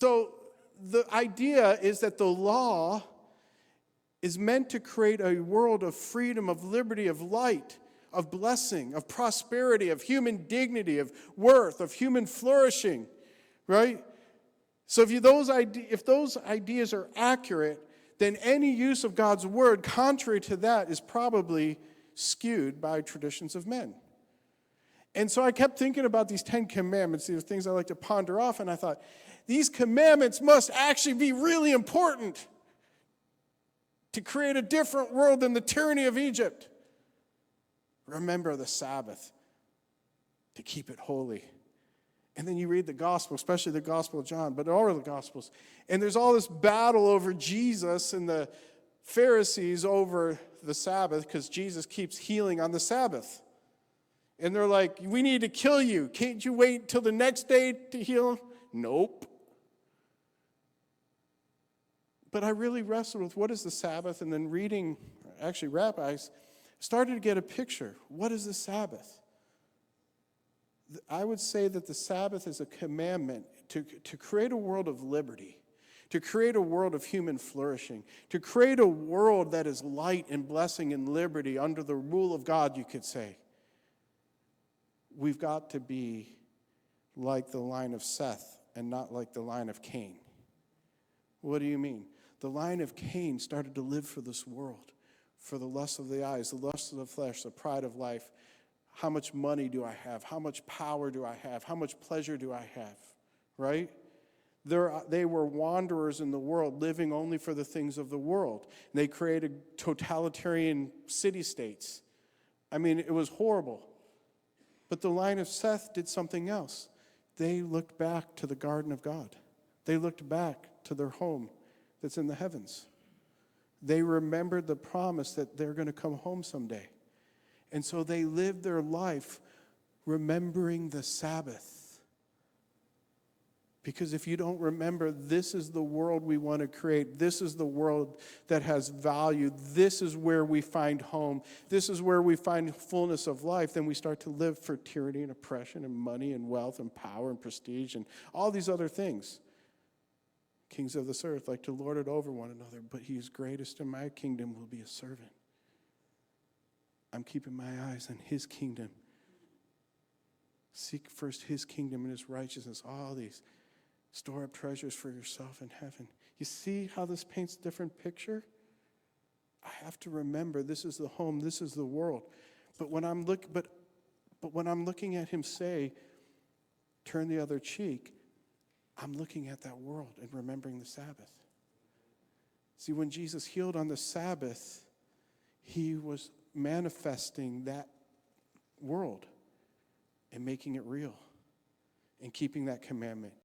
So the idea is that the law is meant to create a world of freedom, of liberty, of light, of blessing, of prosperity, of human dignity, of worth, of human flourishing, right? So if those ideas are accurate, then any use of God's word contrary to that is probably skewed by traditions of men. And so I kept thinking about these 10 commandments, these things I like to ponder off, and I thought, these commandments must actually be really important to create a different world than the tyranny of Egypt. Remember the Sabbath, to keep it holy. And then you read the gospel, especially the Gospel of John, but all of the Gospels. And there's all this battle over Jesus and the Pharisees over the Sabbath because Jesus keeps healing on the Sabbath. And they're like, we need to kill you. Can't you wait till the next day to heal him? Nope. But I really wrestled with what is the Sabbath, and then reading, actually rabbis, started to get a picture. What is the Sabbath? I would say that the Sabbath is a commandment to create a world of liberty, to create a world of human flourishing, to create a world that is light and blessing and liberty under the rule of God, you could say. We've got to be like the line of Seth and not like the line of Cain. What do you mean? The line of Cain started to live for this world, for the lust of the eyes, the lust of the flesh, the pride of life. How much money do I have? How much power do I have? How much pleasure do I have? Right? They were wanderers in the world, living only for the things of the world. And they created totalitarian city-states. I mean, it was horrible. But the line of Seth did something else. They looked back to the garden of God. They looked back to their home that's in the heavens. They remembered the promise that they're going to come home someday. And so they lived their life remembering the Sabbath. Because if you don't remember, this is the world we want to create. This is the world that has value. This is where we find home. This is where we find fullness of life. Then we start to live for tyranny and oppression and money and wealth and power and prestige and all these other things. Kings of this earth like to lord it over one another, but he is greatest in my kingdom will be a servant. I'm keeping my eyes on his kingdom. Seek first his kingdom and his righteousness. All these. Store up treasures for yourself in heaven. You see how this paints a different picture? I have to remember this is the home, this is the world. But when I'm looking at him say, turn the other cheek, I'm looking at that world and remembering the Sabbath. See, when Jesus healed on the Sabbath, he was manifesting that world and making it real and keeping that commandment.